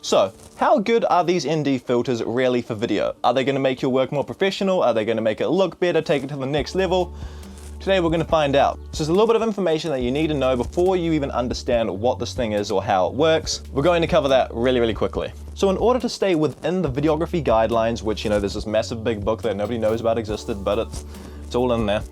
So, how good are these ND filters really for video? Are they going to make your work more professional? Are they going to make it look better, take it to the next level? Today we're going to find out. So there's a little bit of information that you need to know before you even understand what this thing is or how it works. We're going to cover that really quickly. So in order to stay within the videography guidelines, which, you know, there's this massive big book that nobody knows about existed, but it's all in there.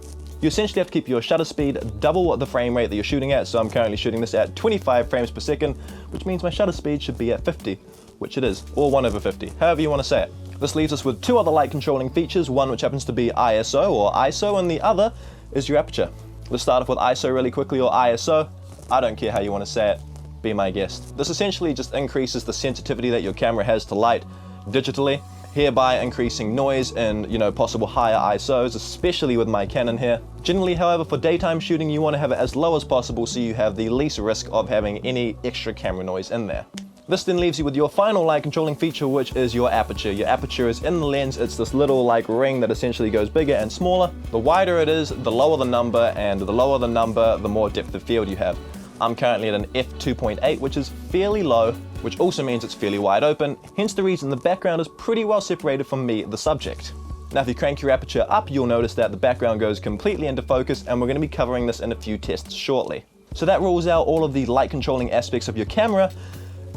You essentially have to keep your shutter speed double the frame rate that you're shooting at. So I'm currently shooting this at 25 frames per second, which means my shutter speed should be at 50, which it is, or 1/50, however you want to say it. This leaves us with two other light controlling features, one which happens to be ISO or ISO, and the other is your aperture. Let's start off with ISO really quickly, or ISO. I don't care how you want to say it, be my guest. This essentially just increases the sensitivity that your camera has to light digitally, hereby increasing noise and, you know, possible higher ISOs, especially with my Canon here. Generally, however, for daytime shooting, you want to have it as low as possible so you have the least risk of having any extra camera noise in there. This then leaves you with your final light controlling feature, which is your aperture. Your aperture is in the lens. It's this little like ring that essentially goes bigger and smaller. The wider it is, the lower the number, and the lower the number, the more depth of field you have. I'm currently at an f2.8, which is fairly low, which also means it's fairly wide open, hence the reason the background is pretty well separated from me, the subject. Now if you crank your aperture up, you'll notice that the background goes completely into focus, and we're going to be covering this in a few tests shortly. So that rules out all of the light controlling aspects of your camera,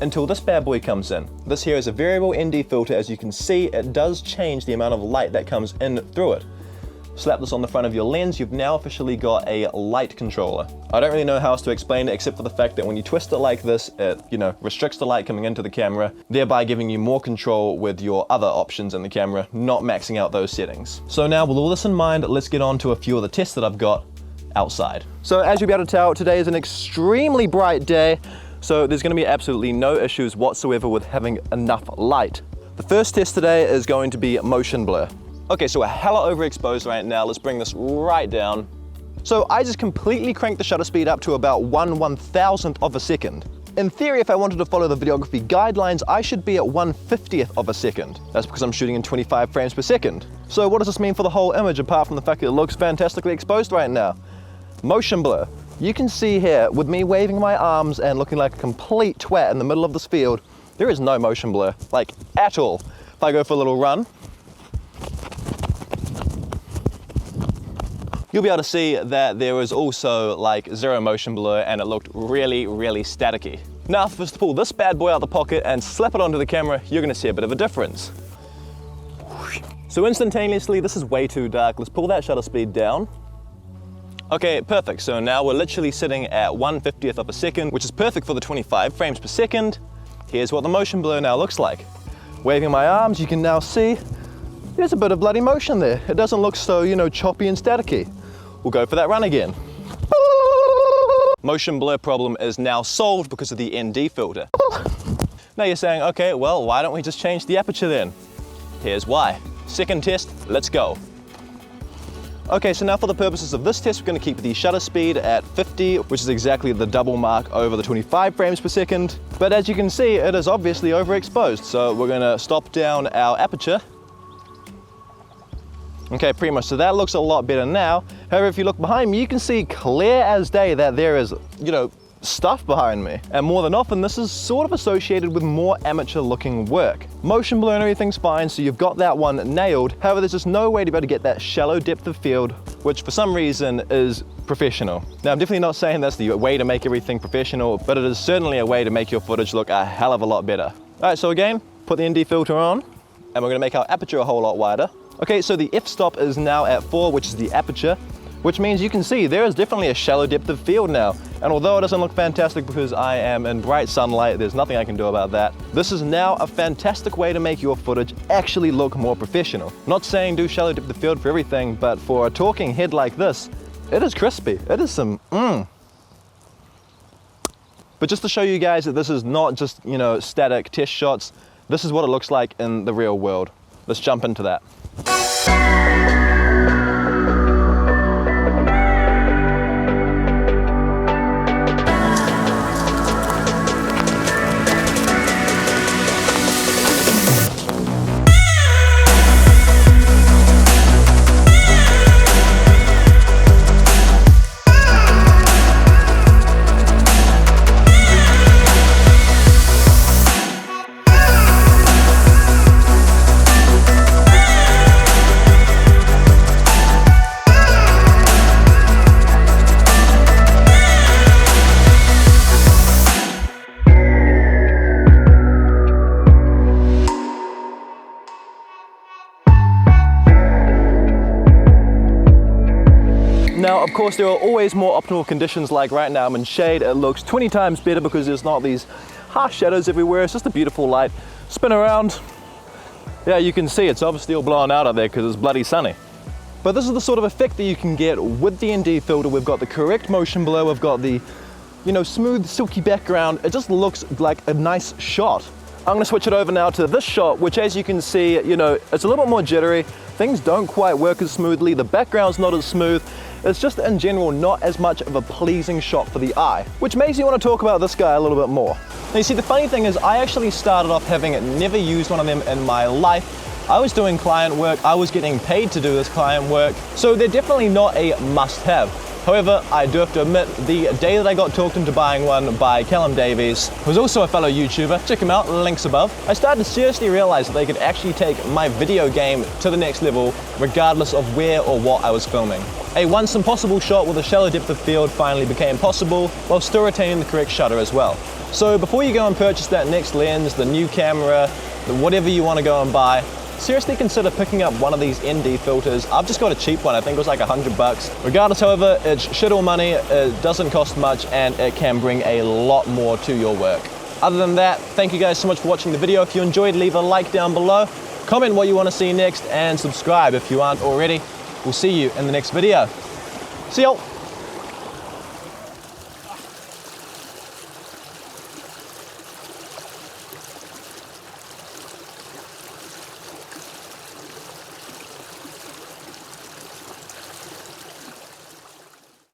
until this bad boy comes in. This here is a variable ND filter. As you can see, it does change the amount of light that comes in through it. Slap this on the front of your lens, you've now officially got a light controller. I don't really know how else to explain it except for the fact that when you twist it like this, it, you know, restricts the light coming into the camera, thereby giving you more control with your other options in the camera, not maxing out those settings. So now with all this in mind, let's get on to a few of the tests that I've got outside. So as you'll be able to tell, today is an extremely bright day. So there's going to be absolutely no issues whatsoever with having enough light. The first test today is going to be motion blur. Okay, so we're hella overexposed right now. Let's bring this right down. So I just completely cranked the shutter speed up to about 1/1000th of a second. In theory, if I wanted to follow the videography guidelines, I should be at 1/50th of a second. That's because I'm shooting in 25 frames per second. So what does this mean for the whole image, apart from the fact that it looks fantastically exposed right now? Motion blur. You can see here, with me waving my arms and looking like a complete twat in the middle of this field, there is no motion blur, like at all. If I go for a little run, you'll be able to see that there was also like zero motion blur, and it looked really staticky. Now if I was to pull this bad boy out of the pocket and slap it onto the camera, you're gonna see a bit of a difference. So instantaneously, this is way too dark. Let's pull that shutter speed down. Okay, perfect. So now we're literally sitting at 1/50th of a second, which is perfect for the 25 frames per second. Here's what the motion blur now looks like. Waving my arms, you can now see there's a bit of bloody motion there. It doesn't look so, you know, choppy and staticky. We'll go for that run again. Motion blur problem is now solved because of the ND filter. Now you're saying, okay, well, why don't we just change the aperture then? Here's why. Second test, let's go. Okay, so now for the purposes of this test, we're going to keep the shutter speed at 50, which is exactly the double mark over the 25 frames per second. But as you can see, it is obviously overexposed. So we're going to stop down our aperture. Okay, pretty much. So that looks a lot better now. However, if you look behind me, you can see clear as day that there is, you know, stuff behind me. And more than often, this is sort of associated with more amateur looking work. Motion blur and everything's fine, so you've got that one nailed. However, there's just no way to be able to get that shallow depth of field, which for some reason is professional. Now, I'm definitely not saying that's the way to make everything professional, but it is certainly a way to make your footage look a hell of a lot better. All right, so again, put the ND filter on, and we're gonna make our aperture a whole lot wider. Okay, so the f-stop is now at 4, which is the aperture, which means you can see there is definitely a shallow depth of field now. And although it doesn't look fantastic because I am in bright sunlight, there's nothing I can do about that. This is now a fantastic way to make your footage actually look more professional. Not saying do shallow depth of field for everything, but for a talking head like this, it is crispy. It is some But just to show you guys that this is not just, you know, static test shots, this is what it looks like in the real world. Let's jump into that. Of course, there are always more optimal conditions, like right now I'm in shade. It looks 20 times better because there's not these harsh shadows everywhere. It's just a beautiful light. Spin around. Yeah, you can see it's obviously all blown out there because it's bloody sunny. But this is the sort of effect that you can get with the ND filter. We've got the correct motion blur, we've got the, you know, smooth, silky background. It just looks like a nice shot. I'm gonna switch it over now to this shot, which as you can see, you know, it's a little bit more jittery. Things don't quite work as smoothly. The background's not as smooth. It's just in general not as much of a pleasing shot for the eye, which makes me want to talk about this guy a little bit more. Now you see, the funny thing is I actually started off having never used one of them in my life. I was doing client work, I was getting paid to do this client work, so they're definitely not a must-have. However, I do have to admit, the day that I got talked into buying one by Callum Davies, who's also a fellow YouTuber, check him out, links above, I started to seriously realize that they could actually take my video game to the next level, regardless of where or what I was filming. A once impossible shot with a shallow depth of field finally became possible, while still retaining the correct shutter as well. So before you go and purchase that next lens, the new camera, whatever you want to go and buy, seriously consider picking up one of these ND filters. I've just got a cheap one, I think it was like $100. Regardless, however, it's shit all money, it doesn't cost much, and it can bring a lot more to your work. Other than that, thank you guys so much for watching the video. If you enjoyed, leave a like down below, comment what you want to see next, and subscribe if you aren't already. We'll see you in the next video. See y'all.